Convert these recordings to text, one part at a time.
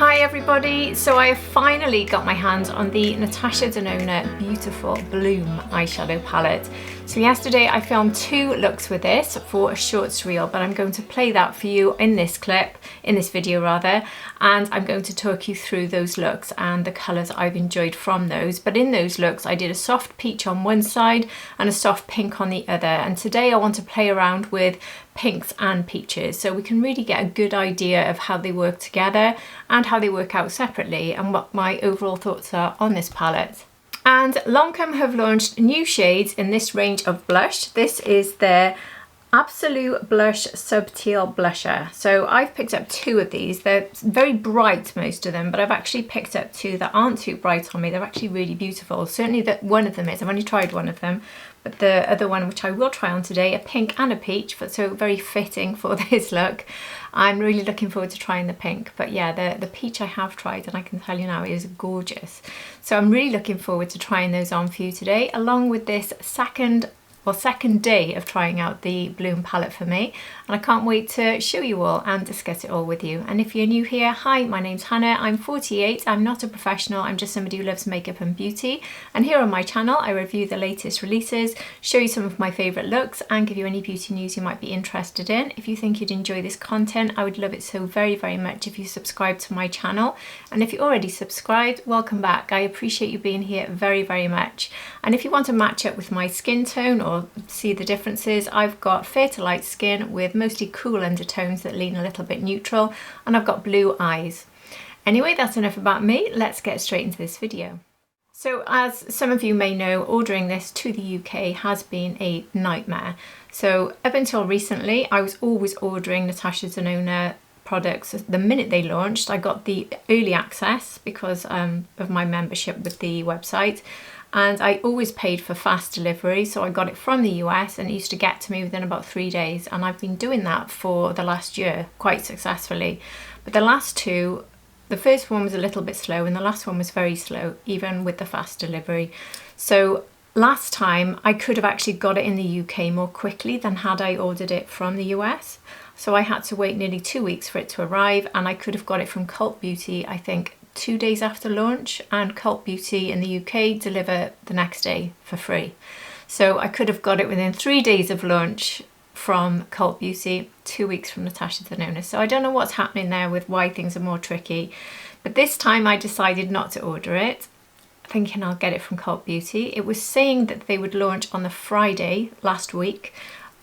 Hi everybody, so I have finally got my hands on the Natasha Denona Beautiful Bloom eyeshadow palette. So yesterday I filmed 2 looks with this for a shorts reel, but I'm going to play that for you in this video rather, and I'm going to talk you through those looks and the colours I've enjoyed from those. But in those looks I did a soft peach on one side and a soft pink on the other, and today I want to play around with pinks and peaches so we can really get a good idea of how they work together and how they work out separately and what my overall thoughts are on this palette. And Lancôme have launched new shades in this range of blush. This is their Absolute Blush Subtil Blusher. So I've picked up 2 of these. They're very bright, most of them, but I've actually picked up 2 that aren't too bright on me. They're actually really beautiful. Certainly that one of them is. I've only tried one of them, but the other one, which I will try on today, a pink and a peach, but so very fitting for this look. I'm really looking forward to trying the pink, but yeah, the peach I have tried and I can tell you now it is gorgeous. So I'm really looking forward to trying those on for you today, along with this second day of trying out the Bloom palette for me, and I can't wait to show you all and discuss it all with you. And if you're new here, hi, my name's Hannah, I'm 48, I'm not a professional, I'm just somebody who loves makeup and beauty, and here on my channel I review the latest releases, show you some of my favourite looks and give you any beauty news you might be interested in. If you think you'd enjoy this content, I would love it so very, very much if you subscribe to my channel, and if you're already subscribed, welcome back. I appreciate you being here very, very much. And if you want to match up with my skin tone or see the differences, I've got fair to light skin with mostly cool undertones that lean a little bit neutral, and I've got blue eyes. Anyway, that's enough about me. Let's get straight into this video. So as some of you may know, ordering this to the UK has been a nightmare. So up until recently, I was always ordering Natasha Denona products the minute they launched. I got the early access because of my membership with the website, and I always paid for fast delivery, so I got it from the US and it used to get to me within about 3 days, and I've been doing that for the last year quite successfully. But the last 2, the first one was a little bit slow and the last one was very slow, even with the fast delivery. So last time I could have actually got it in the UK more quickly than had I ordered it from the US. So I had to wait nearly 2 weeks for it to arrive, and I could have got it from Cult Beauty, I think 2 days after launch, and Cult Beauty in the UK deliver the next day for free. So I could have got it within 3 days of launch from Cult Beauty, 2 weeks from Natasha Denona. So I don't know what's happening there with why things are more tricky, but this time I decided not to order it, thinking I'll get it from Cult Beauty. It was saying that they would launch on the Friday last week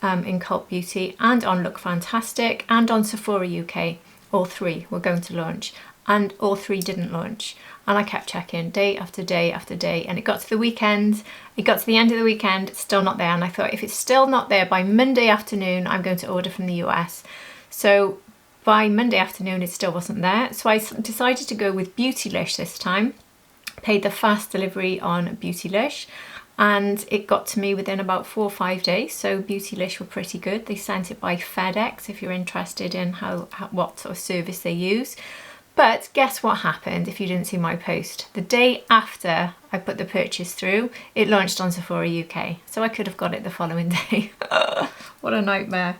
in Cult Beauty, and on Look Fantastic, and on Sephora UK. All 3 were going to launch, and all 3 didn't launch. And I kept checking day after day after day, and it got to the weekend, it got to the end of the weekend, it's still not there. And I thought, if it's still not there by Monday afternoon, I'm going to order from the US. So by Monday afternoon it still wasn't there, so I decided to go with Beautylish this time. Paid the fast delivery on Beautylish, and it got to me within about 4 or 5 days. So Beautylish were pretty good. They sent it by FedEx if you're interested in what sort of service they use. But guess what happened if you didn't see my post? The day after I put the purchase through, it launched on Sephora UK. So I could have got it the following day. What a nightmare.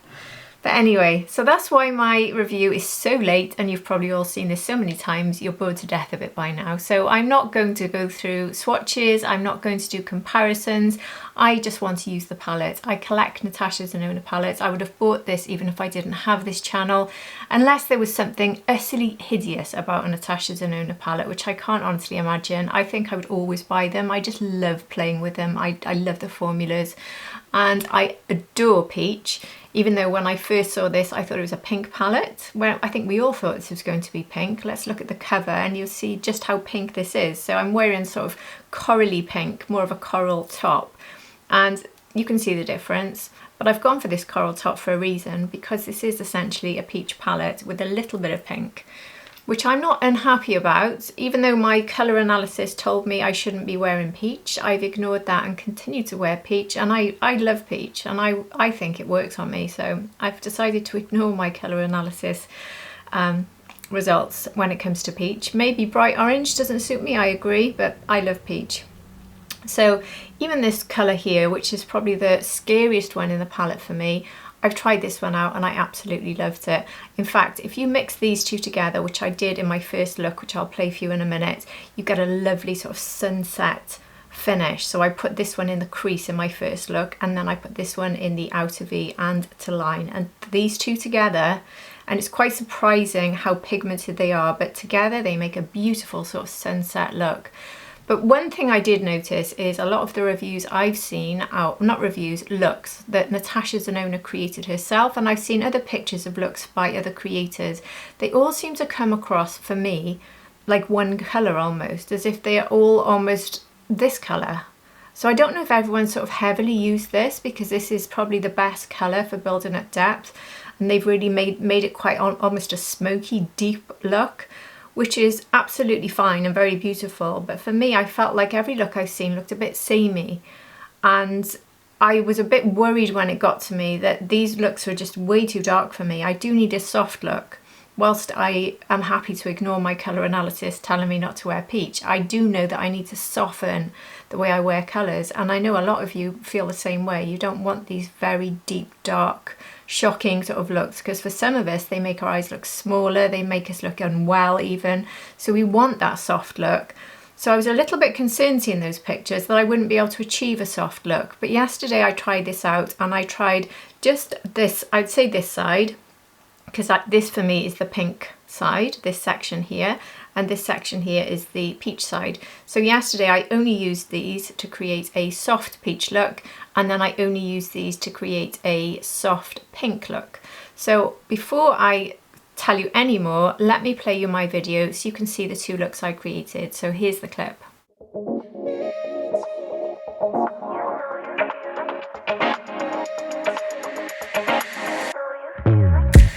But anyway, so that's why my review is so late, and you've probably all seen this so many times, you're bored to death of it by now. So I'm not going to go through swatches, I'm not going to do comparisons, I just want to use the palette. I collect Natasha Denona palettes. I would have bought this even if I didn't have this channel, unless there was something utterly hideous about a Natasha Denona palette, which I can't honestly imagine. I think I would always buy them. I just love playing with them. I love the formulas, and I adore peach. Even though when I first saw this, I thought it was a pink palette. Well, I think we all thought this was going to be pink. Let's look at the cover and you'll see just how pink this is. So I'm wearing sort of corally pink, more of a coral top. And you can see the difference. But I've gone for this coral top for a reason, because this is essentially a peach palette with a little bit of pink, which I'm not unhappy about. Even though my colour analysis told me I shouldn't be wearing peach, I've ignored that and continued to wear peach, and I love peach, and I think it works on me, so I've decided to ignore my colour analysis results when it comes to peach. Maybe bright orange doesn't suit me, I agree, but I love peach. So even this colour here, which is probably the scariest one in the palette for me, I've tried this one out and I absolutely loved it. In fact, if you mix these two together, which I did in my first look, which I'll play for you in a minute, you get a lovely sort of sunset finish. So I put this one in the crease in my first look, and then I put this one in the outer V and to line, and these two together, and it's quite surprising how pigmented they are, but together they make a beautiful sort of sunset look. But one thing I did notice is a lot of the reviews I've seen, not reviews, looks that Natasha Denona created herself, and I've seen other pictures of looks by other creators, they all seem to come across for me like one colour almost, as if they are all almost this colour. So I don't know if everyone sort of heavily used this, because this is probably the best colour for building up depth, and they've really made it quite almost a smoky deep look, which is absolutely fine and very beautiful. But for me, I felt like every look I've seen looked a bit samey, and I was a bit worried when it got to me that these looks were just way too dark for me. I do need a soft look. Whilst I am happy to ignore my colour analysis telling me not to wear peach, I do know that I need to soften the way I wear colours, and I know a lot of you feel the same way. You don't want these very deep, dark, shocking sort of looks, because for some of us they make our eyes look smaller, they make us look unwell even, so we want that soft look. So I was a little bit concerned seeing those pictures that I wouldn't be able to achieve a soft look, but yesterday I tried this out, and I tried just this, I'd say this side, because this for me is the pink side, this section here, and this section here is the peach side. So yesterday I only used these to create a soft peach look, and then I only used these to create a soft pink look. So before I tell you any more, let me play you my video so you can see the two looks I created. So here's the clip.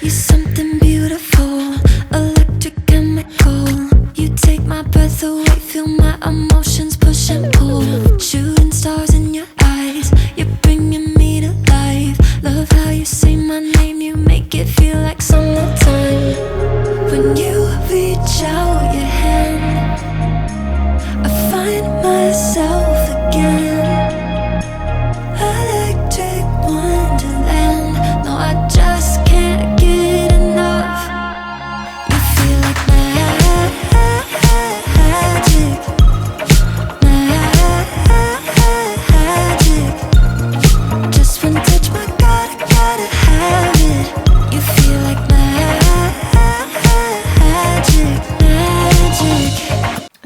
You're something beautiful, electric chemical. You take my breath away, feel my emotions push and pull. Shooting stars in your eyes, you're bringing me to life. Love how you say my name, you make it feel like summertime. When you reach out your hand, I find myself again. Electric wonderland, no, I just can't get enough. You feel like magic. Just one touch, my God, I gotta have it. You feel like magic.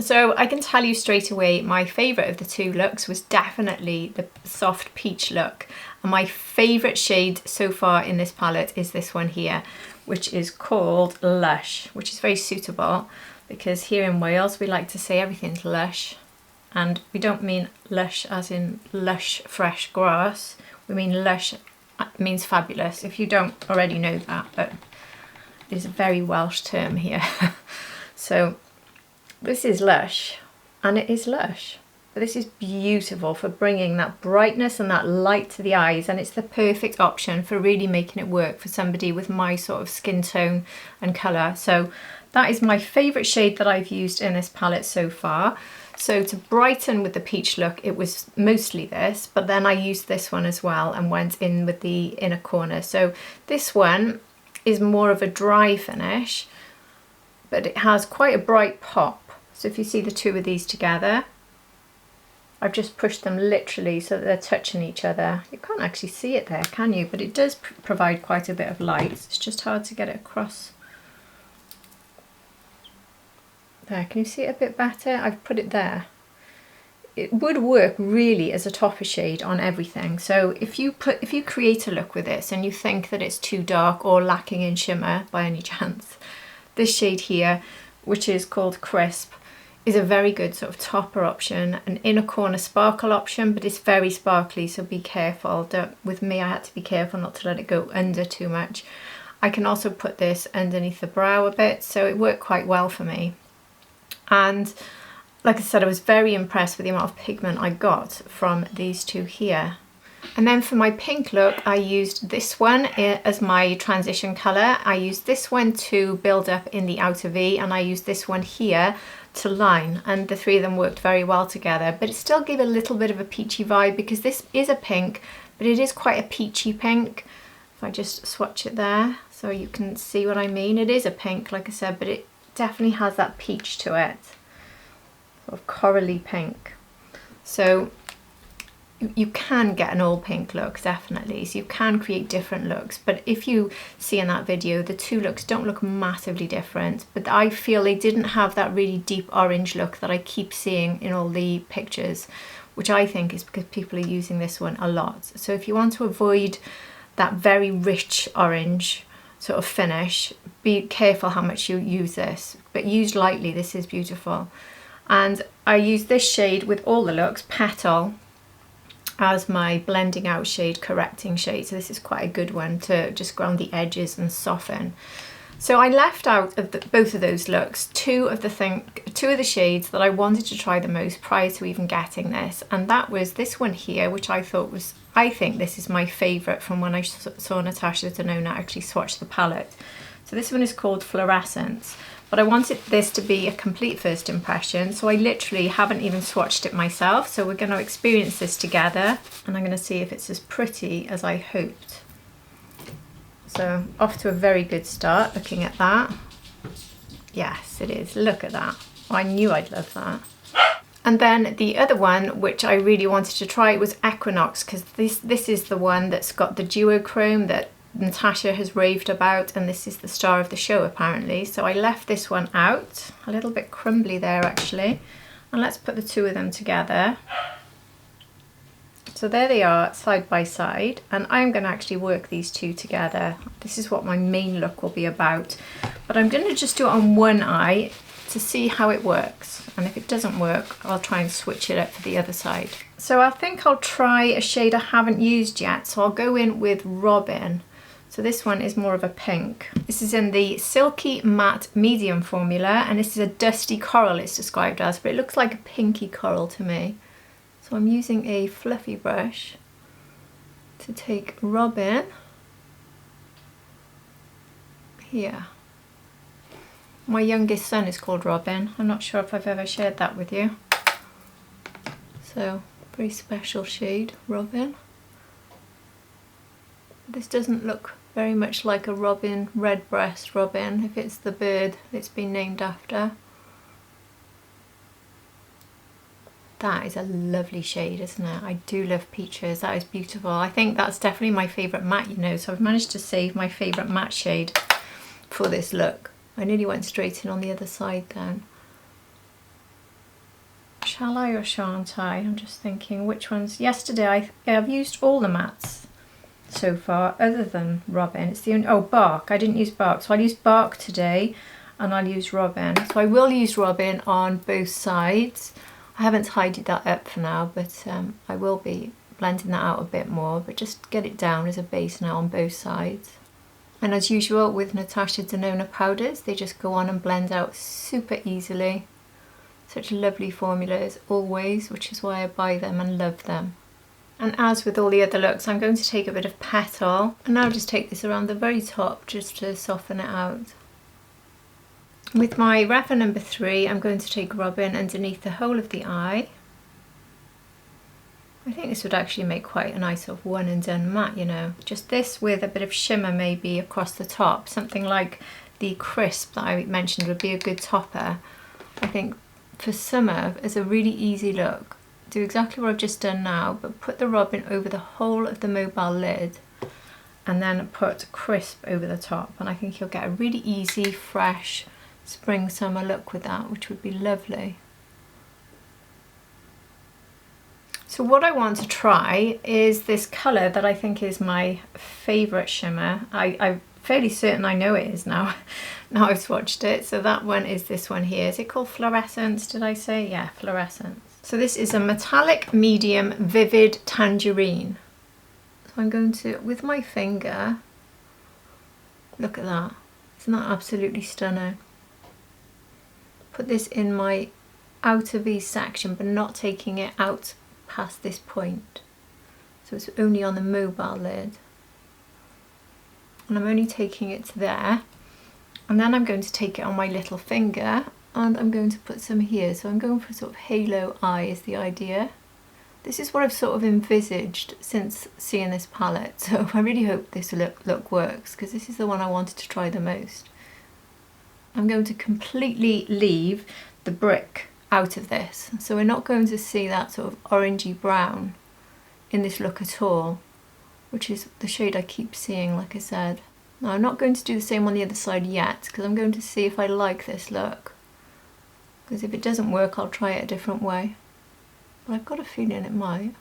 So I can tell you straight away, my favourite of the two looks was definitely the soft peach look. And my favourite shade so far in this palette is this one here, which is called Lush, which is very suitable because here in Wales we like to say everything's lush. And we don't mean lush as in lush fresh grass. We mean lush means fabulous, if you don't already know that, but it's a very Welsh term here. So this is Lush, and it is Lush. But this is beautiful for bringing that brightness and that light to the eyes, and it's the perfect option for really making it work for somebody with my sort of skin tone and colour. So that is my favourite shade that I've used in this palette so far. So to brighten with the peach look, it was mostly this, but then I used this one as well and went in with the inner corner. So this one is more of a dry finish, but it has quite a bright pop. So if you see the two of these together, I've just pushed them literally so that they're touching each other. You can't actually see it there, can you? But it does provide quite a bit of light. It's just hard to get it across. There, can you see it a bit better? I've put it there. It would work really as a topper shade on everything. So if you create a look with this and you think that it's too dark or lacking in shimmer by any chance, this shade here, which is called Crisp, is a very good sort of topper option, an inner corner sparkle option, but it's very sparkly, so be careful. With me, I had to be careful not to let it go under too much. I can also put this underneath the brow a bit, so it worked quite well for me. And like I said, I was very impressed with the amount of pigment I got from these two here. And then for my pink look, I used this one as my transition colour. I used this one to build up in the outer V, and I used this one here to line, and the three of them worked very well together, but it still gave a little bit of a peachy vibe because this is a pink, but it is quite a peachy pink. If I just swatch it there so you can see what I mean. It is a pink, like I said, but it definitely has that peach to it. Sort of corally pink. So you can get an all pink look, definitely. So you can create different looks. But if you see in that video, the two looks don't look massively different. But I feel they didn't have that really deep orange look that I keep seeing in all the pictures, which I think is because people are using this one a lot. So if you want to avoid that very rich orange sort of finish, be careful how much you use this. But used lightly, this is beautiful. And I use this shade with all the looks, Petal, as my blending out shade, correcting shade. So this is quite a good one to just go on the edges and soften. So I left out of both of those looks two of the shades that I wanted to try the most prior to even getting this, and that was this one here, which I think this is my favourite from when I saw Natasha Denona actually swatch the palette. So this one is called Fluorescence. But I wanted this to be a complete first impression, so I literally haven't even swatched it myself. So we're going to experience this together, and I'm going to see if it's as pretty as I hoped. So off to a very good start looking at that. Yes, it is. Look at that. I knew I'd love that. And then the other one, which I really wanted to try, was Equinox, because this is the one that's got the duochrome that Natasha has raved about, and this is the star of the show apparently. So I left this one out, a little bit crumbly there actually, and let's put the two of them together. So there they are side by side, and I'm going to actually work these two together. This is what my main look will be about, but I'm going to just do it on one eye to see how it works, and if it doesn't work I'll try and switch it up for the other side. So I think I'll try a shade I haven't used yet, so I'll go in with Robin. So this one is more of a pink. This is in the Silky Matte Medium formula, and this is a dusty coral it's described as, but it looks like a pinky coral to me. So I'm using a fluffy brush to take Robin here. My youngest son is called Robin. I'm not sure if I've ever shared that with you. So, very special shade, Robin. This doesn't look very much like a robin, redbreast robin, if it's the bird it's been named after. That is a lovely shade, isn't it? I do love peaches. That is beautiful. I think that's definitely my favourite matte, you know, so I've managed to save my favourite matte shade for this look. I nearly went straight in on the other side then. Shall I or shan't I? I'm just thinking which ones. Yesterday I've used all the mattes so far other than Robin. It's the only, oh, Bark. I didn't use Bark, so I'll use Bark today and I'll use Robin. So I will use Robin on both sides. I haven't tidied that up for now, but I will be blending that out a bit more, but just get it down as a base now on both sides. And as usual with Natasha Denona powders, they just go on and blend out super easily. Such lovely formulas always, which is why I buy them and love them. And as with all the other looks, I'm going to take a bit of Petal, and I'll just take this around the very top just to soften it out. With my wrapper number 3, I'm going to take Robin underneath the whole of the eye. I think this would actually make quite a nice sort of one and done matte, you know. Just this with a bit of shimmer maybe across the top. Something like the Crisp that I mentioned would be a good topper. I think for summer, as a really easy look, do exactly what I've just done now, but put the Robin over the whole of the mobile lid and then put Crisp over the top, and I think you'll get a really easy, fresh spring summer look with that, which would be lovely. So what I want to try is this colour that I think is my favourite shimmer. I'm fairly certain I know it is now. Now I've swatched it. So that one is this one here. Is it called Fluorescence, did I say? Yeah, Fluorescence. So this is a metallic medium vivid tangerine. So I'm going to, with my finger, look at that. Isn't that absolutely stunning? Put this in my outer V section, but not taking it out past this point. So it's only on the mobile lid. And I'm only taking it to there. And then I'm going to take it on my little finger and I'm going to put some here. So I'm going for sort of halo eye is the idea. This is what I've sort of envisaged since seeing this palette, so I really hope this look works, because this is the one I wanted to try the most. I'm going to completely leave the brick out of this, so we're not going to see that sort of orangey brown in this look at all, which is the shade I keep seeing, like I said. Now I'm not going to do the same on the other side yet, because I'm going to see if I like this look, because if it doesn't work I'll try it a different way, but I've got a feeling it might.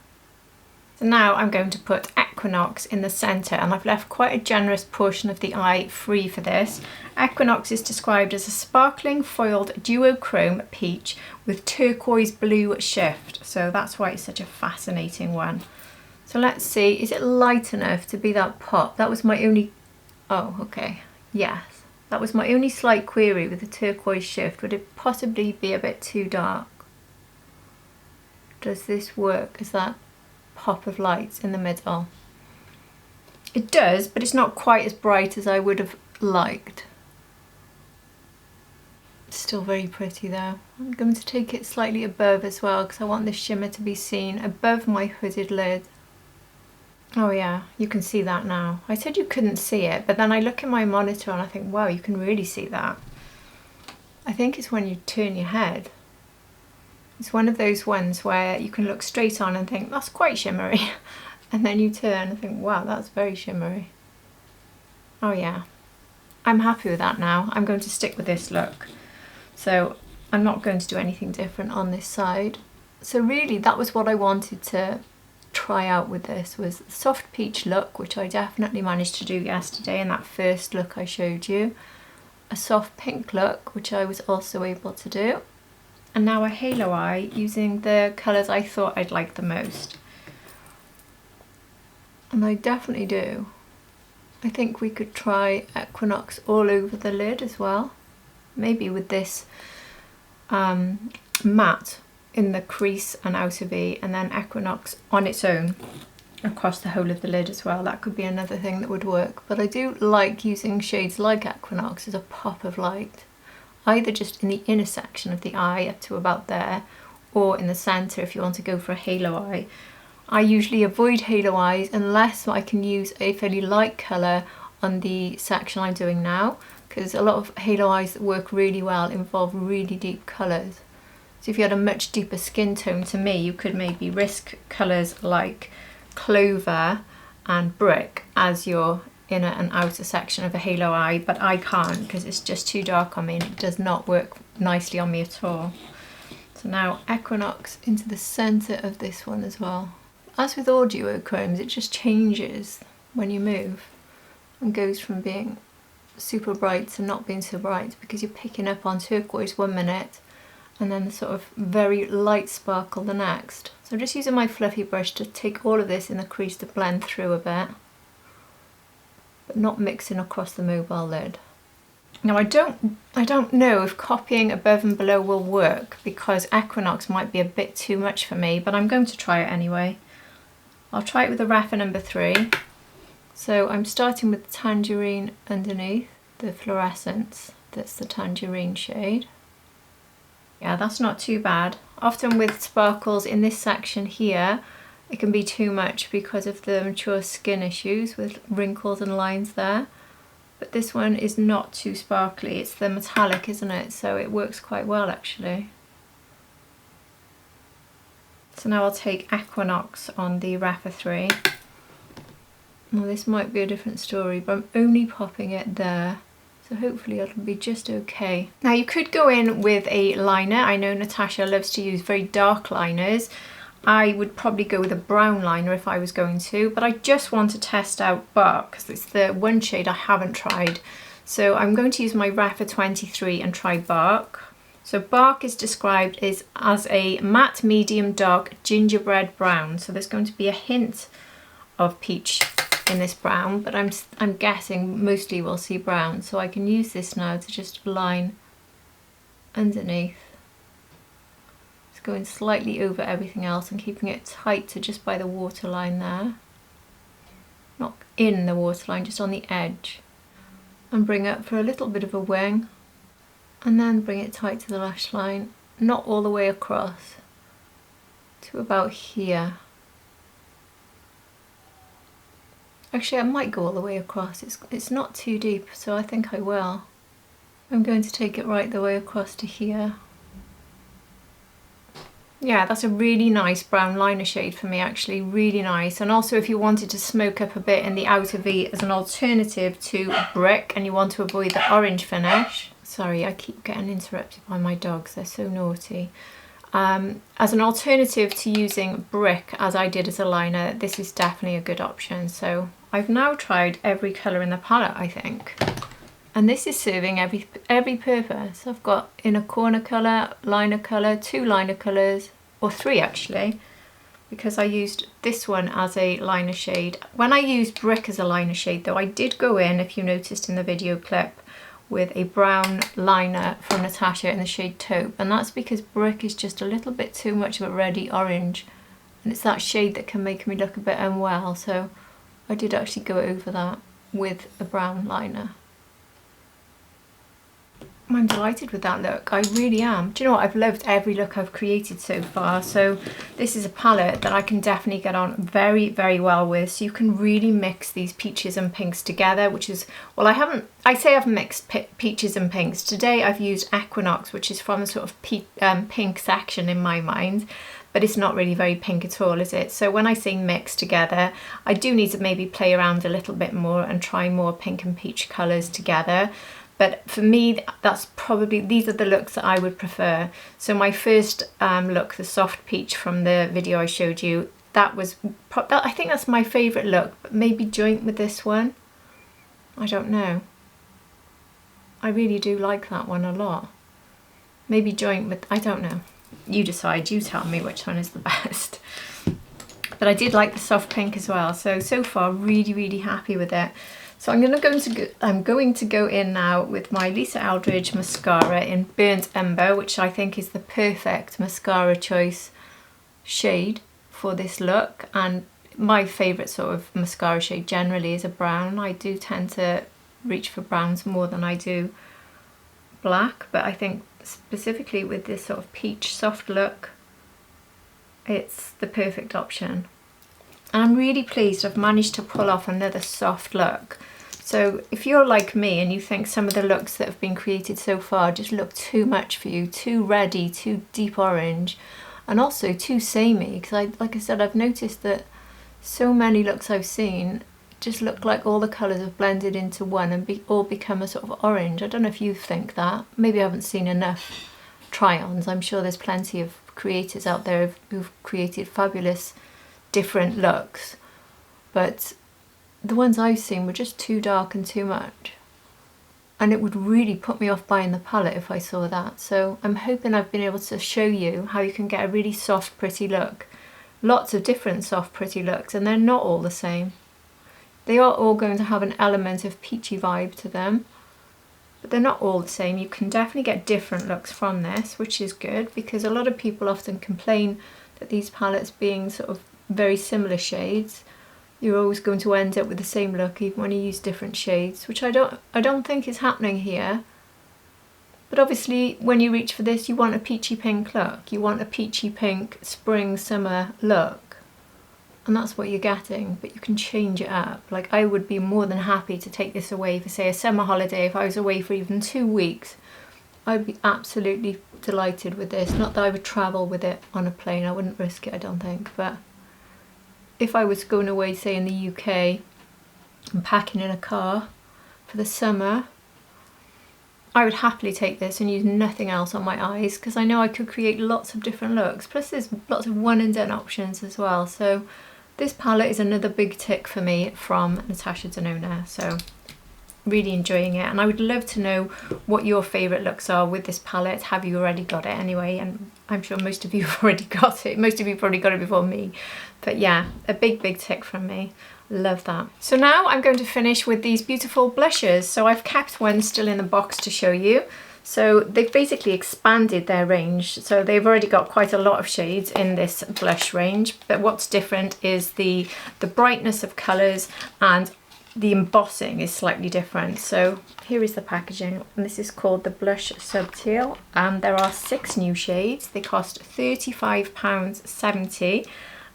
So now I'm going to put Equinox in the centre, and I've left quite a generous portion of the eye free for this. Equinox is described as a sparkling foiled duochrome peach with turquoise blue shift, so that's why it's such a fascinating one. So let's see, is it light enough to be that pop? That was my only, oh okay, yes. That was my only slight query with the turquoise shift. Would it possibly be a bit too dark? Does this work as that pop of light in the middle? It does, but it's not quite as bright as I would have liked. It's still very pretty though. I'm going to take it slightly above as well, because I want the shimmer to be seen above my hooded lid. Oh yeah, you can see that now. I said you couldn't see it, but then I look at my monitor and I think, wow, you can really see that. I think it's when you turn your head. It's one of those ones where you can look straight on and think, that's quite shimmery. And then you turn and think, wow, that's very shimmery. Oh yeah, I'm happy with that now. I'm going to stick with this look. So I'm not going to do anything different on this side. So really that was what I wanted to try out with this, was the soft peach look, which I definitely managed to do yesterday in that first look I showed you. A soft pink look, which I was also able to do. And now a halo eye using the colours I thought I'd like the most. And I definitely do. I think we could try Equinox all over the lid as well. Maybe with this matte in the crease and outer V, and then Equinox on its own across the whole of the lid as well. That could be another thing that would work. But I do like using shades like Equinox as a pop of light, either just in the inner section of the eye up to about there, or in the centre if you want to go for a halo eye. I usually avoid halo eyes unless I can use a fairly light colour on the section I'm doing now, because a lot of halo eyes that work really well involve really deep colours. So if you had a much deeper skin tone, to me, you could maybe risk colours like Clover and Brick as your inner and outer section of a halo eye, but I can't because it's just too dark on me and it does not work nicely on me at all. So now Equinox into the centre of this one as well. As with all duochromes, it just changes when you move and goes from being super bright to not being so bright, because you're picking up on turquoise 1 minute and then the sort of very light sparkle the next. So I'm just using my fluffy brush to take all of this in the crease to blend through a bit, but not mixing across the mobile lid. Now I don't know if copying above and below will work, because Equinox might be a bit too much for me, but I'm going to try it anyway. I'll try it with the Rapha number 3. So I'm starting with the Tangerine underneath, the fluorescence, that's the Tangerine shade. Yeah, that's not too bad. Often with sparkles in this section here, it can be too much because of the mature skin issues with wrinkles and lines there. But this one is not too sparkly. It's the metallic, isn't it? So it works quite well actually. So now I'll take Equinox on the Rapha 3. Well, this might be a different story, but I'm only popping it there. So hopefully it'll be just okay. Now you could go in with a liner. I know Natasha loves to use very dark liners. I would probably go with a brown liner if I was going to, but I just want to test out Bark because it's the one shade I haven't tried. So I'm going to use my Rapha 23 and try Bark. So Bark is described as a matte medium dark gingerbread brown. So there's going to be a hint of peach in this brown, but I'm guessing mostly we'll see brown. So I can use this now to just line underneath. It's going slightly over everything else and keeping it tight to just by the waterline there. Not in the waterline, just on the edge. And bring up for a little bit of a wing. And then bring it tight to the lash line, not all the way across, to about here. Actually, I might go all the way across. It's not too deep, so I think I will. I'm going to take it right the way across to here. Yeah, that's a really nice brown liner shade for me, actually, really nice. And also if you wanted to smoke up a bit in the outer V as an alternative to brick and you want to avoid the orange finish. Sorry, I keep getting interrupted by my dogs, they're so naughty. As an alternative to using brick, as I did as a liner, this is definitely a good option. So I've now tried every colour in the palette, I think. And this is serving every purpose. I've got inner corner colour, liner colour, 2 liner colours, or 3 actually, because I used this one as a liner shade. When I used brick as a liner shade though, I did go in, if you noticed in the video clip, with a brown liner from Natasha in the shade Taupe, and that's because brick is just a little bit too much of a reddy orange, and it's that shade that can make me look a bit unwell, so I did actually go over that with a brown liner. I'm delighted with that look, I really am. Do you know what, I've loved every look I've created so far, so this is a palette that I can definitely get on very, very well with. So you can really mix these peaches and pinks together, which is, well, I say I've mixed peaches and pinks. Today I've used Equinox, which is from a sort of pink section in my mind, but it's not really very pink at all, is it? So when I say mix together, I do need to maybe play around a little bit more and try more pink and peach colours together. But for me, that's probably, these are the looks that I would prefer. So my first look, the soft peach from the video I showed you, that was, I think that's my favourite look, but maybe joint with this one. I don't know. I really do like that one a lot. Maybe joint with, I don't know. You decide, you tell me which one is the best. But I did like the soft pink as well. So far, really, really happy with it. So I'm going to go in now with my Lisa Eldridge mascara in Burnt Umber, which I think is the perfect mascara choice shade for this look. And my favourite sort of mascara shade generally is a brown. I do tend to reach for browns more than I do black, but I think specifically with this sort of peach soft look, it's the perfect option. And I'm really pleased I've managed to pull off another soft look. So if you're like me and you think some of the looks that have been created so far just look too much for you, too reddy, too deep orange, and also too samey, because like I said, I've noticed that so many looks I've seen just look like all the colours have blended into one and all become a sort of orange. I don't know if you think that. Maybe I haven't seen enough try-ons. I'm sure there's plenty of creators out there who've created fabulous different looks, but the ones I've seen were just too dark and too much, and it would really put me off buying the palette if I saw that. So I'm hoping I've been able to show you how you can get a really soft, pretty look. Lots of different soft, pretty looks, and they're not all the same. They are all going to have an element of peachy vibe to them, but they're not all the same. You can definitely get different looks from this, which is good, because a lot of people often complain that these palettes being sort of very similar shades, you're always going to end up with the same look even when you use different shades, which I don't think is happening here. But obviously when you reach for this, you want a peachy pink look, you want a peachy pink spring summer look, and that's what you're getting. But you can change it up. Like, I would be more than happy to take this away for, say, a summer holiday. If I was away for even 2 weeks, I'd be absolutely delighted with this. Not that I would travel with it on a plane, I wouldn't risk it, I don't think, but if I was going away, say in the UK, and packing in a car for the summer, I would happily take this and use nothing else on my eyes, because I know I could create lots of different looks. Plus there's lots of one and done options as well. So this palette is another big tick for me from Natasha Denona. So really enjoying it, and I would love to know what your favourite looks are with this palette. Have you already got it anyway? And I'm sure most of you have already got it. Most of you probably got it before me. But yeah, a big tick from me. Love that. So now I'm going to finish with these beautiful blushes. So I've kept one still in the box to show you. So they've basically expanded their range. So they've already got quite a lot of shades in this blush range. But what's different is the brightness of colours and the embossing is slightly different. So here is the packaging, and this is called the blush Subtil, and there are 6 new shades. They cost £35.70,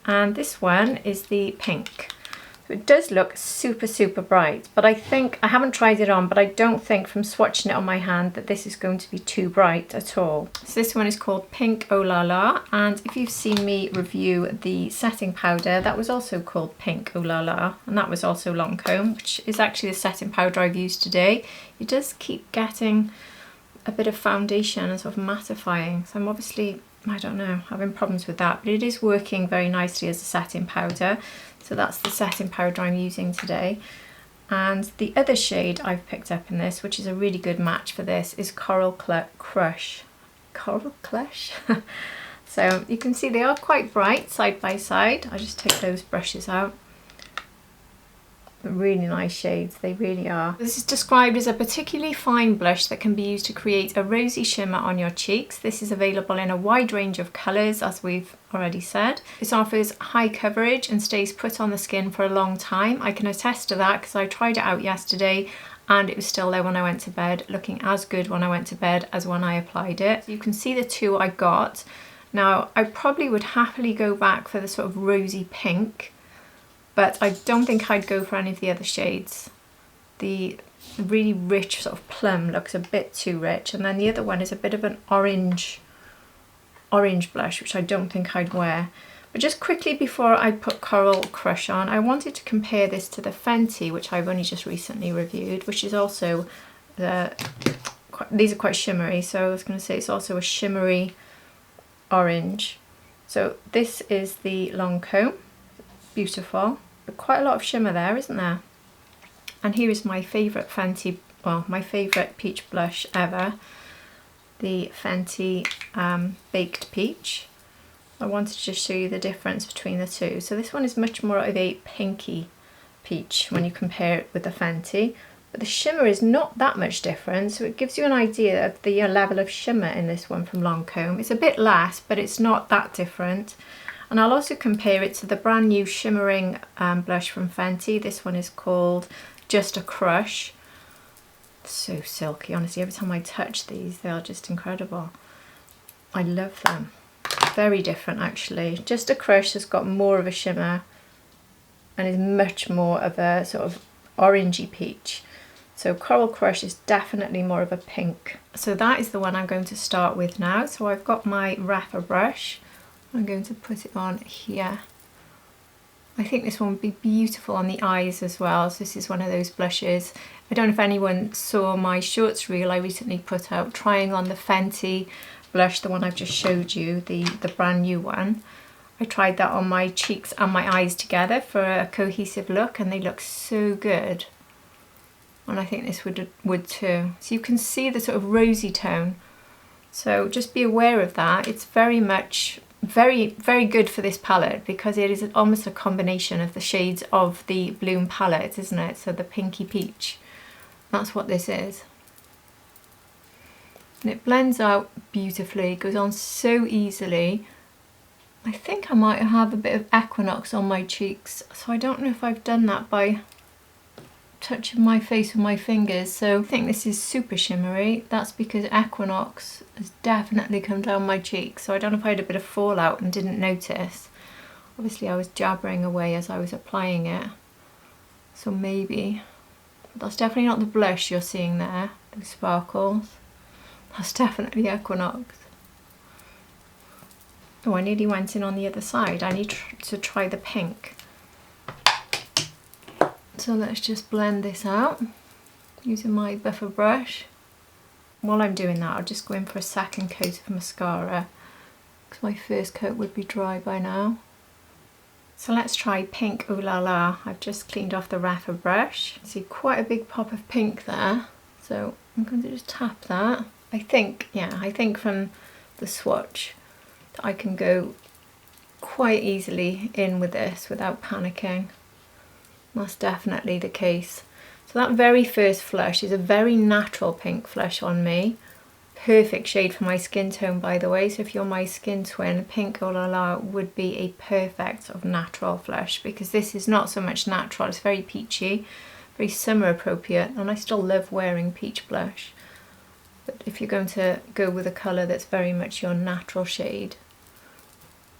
and this one is the pink. So it does look super, super bright, but I think, I haven't tried it on, but I don't think from swatching it on my hand that this is going to be too bright at all. So this one is called Pink Oh La La, and if you've seen me review the setting powder, that was also called Pink Oh La La, and that was also Lancôme, which is actually the setting powder I've used today. It does keep getting a bit of foundation and sort of mattifying, so I'm obviously, I don't know, having problems with that, but it is working very nicely as a setting powder. So that's the setting powder I'm using today. And the other shade I've picked up in this, which is a really good match for this, is Coral Crush. Coral Crush? So you can see they are quite bright side by side. I just take those brushes out. Really nice shades, they really are. This is described as a particularly fine blush that can be used to create a rosy shimmer on your cheeks. This is available in a wide range of colours, as we've already said. This offers high coverage and stays put on the skin for a long time. I can attest to that because I tried it out yesterday and it was still there when I went to bed, looking as good when I went to bed as when I applied it. So you can see the 2 I got. Now I probably would happily go back for the sort of rosy pink, but I don't think I'd go for any of the other shades. The really rich sort of plum looks a bit too rich, and then the other one is a bit of an orange blush, which I don't think I'd wear. But just quickly before I put Coral Crush on, I wanted to compare this to the Fenty, which I've only just recently reviewed, which is also, these are quite shimmery, so I was going to say it's also a shimmery orange. So this is the Lancôme, beautiful. But quite a lot of shimmer there, isn't there? And here is my favourite Fenty, well, my favourite peach blush ever, the Fenty Baked Peach. I wanted to just show you the difference between the 2. So this one is much more of a pinky peach when you compare it with the Fenty, but the shimmer is not that much different, so it gives you an idea of the level of shimmer in this one from Lancôme. It's a bit less, but it's not that different. And I'll also compare it to the brand new shimmering blush from Fenty. This one is called Just a Crush. So silky, honestly, every time I touch these, they are just incredible. I love them. Very different actually. Just a Crush has got more of a shimmer and is much more of a sort of orangey peach. So Coral Crush is definitely more of a pink. So that is the one I'm going to start with now. So I've got my wrapper brush. I'm going to put it on here. I think this one would be beautiful on the eyes as well. So this is one of those blushes. I don't know if anyone saw my shorts reel I recently put out trying on the Fenty blush, the one I've just showed you, the brand new one. I tried that on my cheeks and my eyes together for a cohesive look, and they look so good. And I think this would too. So you can see the sort of rosy tone. So just be aware of that. It's very much very good for this palette because it is almost a combination of the shades of the Bloom palette, isn't it? So the pinky peach, that's what this is. And it blends out beautifully, it goes on so easily. I think I might have a bit of Equinox on my cheeks, so I don't know if I've done that by touching my face with my fingers. So I think this is super shimmery. That's because Equinox has definitely come down my cheeks, so I don't know if I had a bit of fallout and didn't notice. Obviously I was jabbering away as I was applying it, so maybe. But that's definitely not the blush you're seeing there, those sparkles. That's definitely Equinox. Oh, I nearly went in on the other side. I need to try the pink. So let's just blend this out using my buffer brush. While I'm doing that, I'll just go in for a second coat of mascara because my first coat would be dry by now. So let's try Pink Ooh La La. I've just cleaned off the wrapper brush. See quite a big pop of pink there. So I'm going to just tap that. I think from the swatch that I can go quite easily in with this without panicking. That's definitely the case. So that very first flush is a very natural pink flush on me. Perfect shade for my skin tone, by the way. So if you're my skin twin, Pink Oh La La would be a perfect sort of natural flush, because this is not so much natural, it's very peachy. very summer appropriate, and I still love wearing peach blush. But if you're going to go with a colour that's very much your natural shade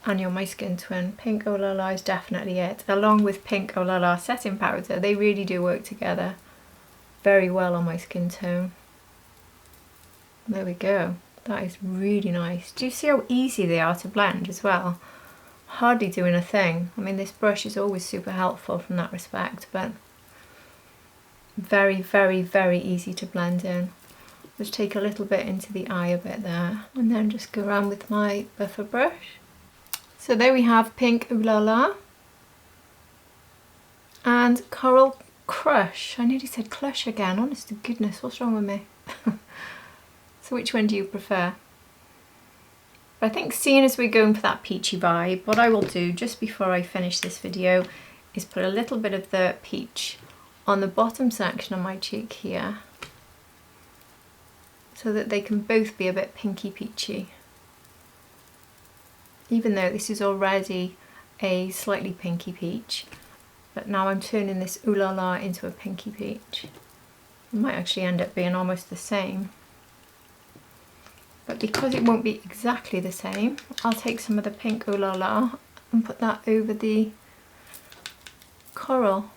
and you're my skin twin, Pink Oh La La is definitely it. Along with Pink Oh La La setting powder, they really do work together very well on my skin tone. There we go. That is really nice. Do you see how easy they are to blend as well? Hardly doing a thing. I mean, this brush is always super helpful from that respect, but very, very, very easy to blend in. Just take a little bit into the eye a bit there, and then just go around with my buffer brush. So there we have Pink Ooh La La and Coral Crush. I nearly said Clush again, honest to goodness, what's wrong with me? So which one do you prefer? But I think seeing as we're going for that peachy vibe, what I will do just before I finish this video is put a little bit of the peach on the bottom section of my cheek here, so that they can both be a bit pinky peachy. Even though this is already a slightly pinky peach, but now I'm turning this Ooh La La into a pinky peach. It might actually end up being almost the same. But because it won't be exactly the same, I'll take some of the Pink Ooh La La and put that over the coral.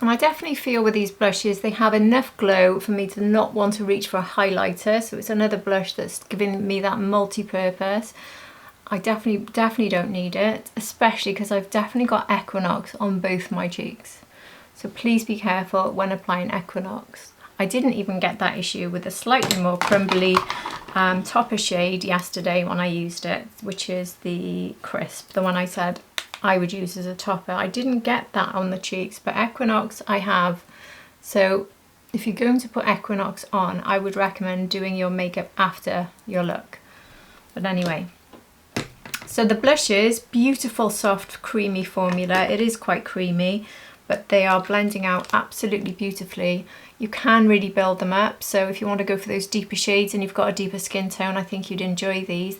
And I definitely feel with these blushes they have enough glow for me to not want to reach for a highlighter, so it's another blush that's giving me that multi-purpose. I definitely don't need it, especially because I've definitely got Equinox on both my cheeks. So please be careful when applying Equinox. I didn't even get that issue with a slightly more crumbly topper shade yesterday when I used it, which is the Crisp, the one I said I would use as a topper. I didn't get that on the cheeks, but Equinox I have. So if you're going to put Equinox on, I would recommend doing your makeup after your look. But anyway, so the blushes, beautiful soft creamy formula. It is quite creamy, but they are blending out absolutely beautifully. You can really build them up, so if you want to go for those deeper shades and you've got a deeper skin tone, I think you'd enjoy these.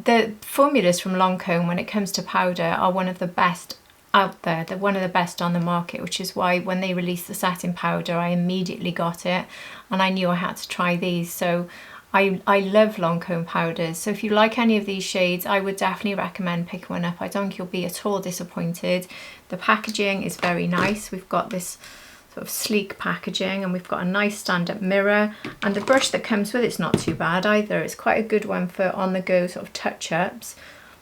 The formulas from Lancôme when it comes to powder are one of the best out there. They're one of the best on the market, which is why when they released the setting powder I immediately got it and I knew I had to try these. So I love Lancôme powders, so if you like any of these shades I would definitely recommend picking one up. I don't think you'll be at all disappointed. The packaging is very nice. We've got this sort of sleek packaging and we've got a nice stand-up mirror, and the brush that comes with it's not too bad either. It's quite a good one for on-the-go sort of touch-ups,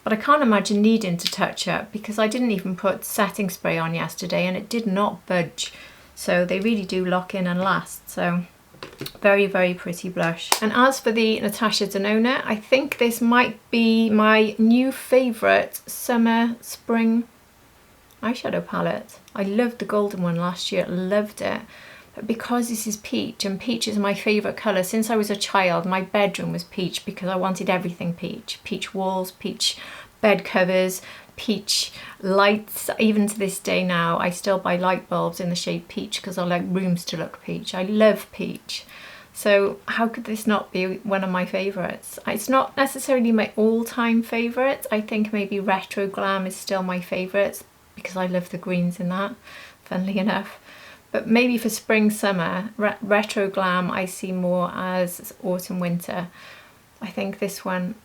but I can't imagine needing to touch up because I didn't even put setting spray on yesterday and it did not budge. So they really do lock in and last. So very, very pretty blush. And as for the Natasha Denona, I think this might be my new favourite summer spring eyeshadow palette. I loved the golden one last year, loved it. But because this is peach, and peach is my favourite colour since I was a child, my bedroom was peach because I wanted everything peach. Peach walls, peach bed covers, peach lights. Even to this day now, I still buy light bulbs in the shade peach because I like rooms to look peach. I love peach. So how could this not be one of my favourites? It's not necessarily my all-time favourite. I think maybe Retro Glam is still my favourite because I love the greens in that, funnily enough. But maybe for spring, summer, Retro Glam I see more as autumn, winter. I think this one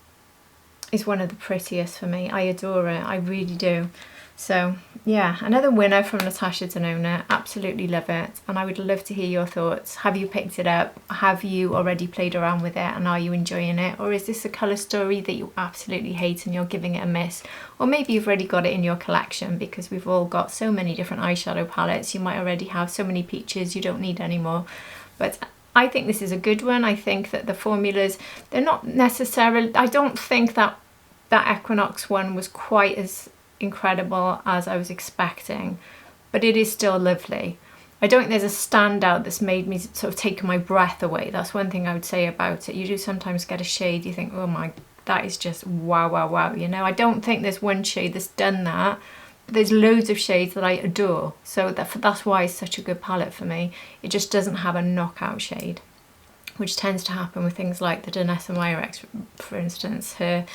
is one of the prettiest for me. I adore it, I really do. So yeah, another winner from Natasha Denona. Absolutely love it, and I would love to hear your thoughts. Have you picked it up? Have you already played around with it and are you enjoying it? Or is this a colour story that you absolutely hate and you're giving it a miss? Or maybe you've already got it in your collection because we've all got so many different eyeshadow palettes. You might already have so many peaches you don't need anymore. But I think this is a good one. I think that the formulas, they're not necessarily, I don't think that Equinox one was quite as incredible as I was expecting, but it is still lovely. I don't think there's a standout that's made me sort of take my breath away. That's one thing I would say about it. You do sometimes get a shade you think, oh my, that is just wow, wow, wow, you know. I don't think there's one shade that's done that. There's loads of shades that I adore, so that's why it's such a good palette for me. It just doesn't have a knockout shade, which tends to happen with things like the Danessa Myricks, for instance, her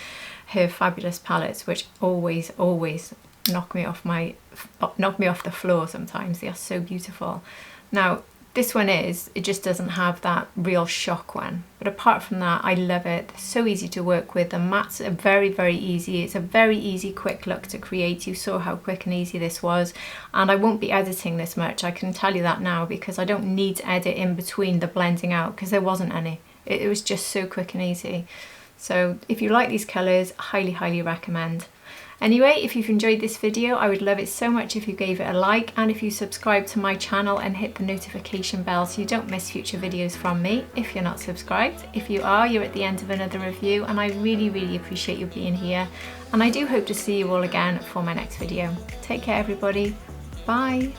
fabulous palettes, which always knock me off the floor sometimes. They are so beautiful. Now this one it just doesn't have that real shock one, but apart from that, I love it. They're so easy to work with. The mats are very, very easy. It's a very easy, quick look to create. You saw how quick and easy this was, and I won't be editing this much, I can tell you that now, because I don't need to edit in between the blending out, because there wasn't any. It was just so quick and easy. So if you like these colours, highly, highly recommend. Anyway, if you've enjoyed this video, I would love it so much if you gave it a like, and if you subscribe to my channel and hit the notification bell so you don't miss future videos from me if you're not subscribed. If you are, you're at the end of another review, and I really, really appreciate you being here. And I do hope to see you all again for my next video. Take care, everybody. Bye.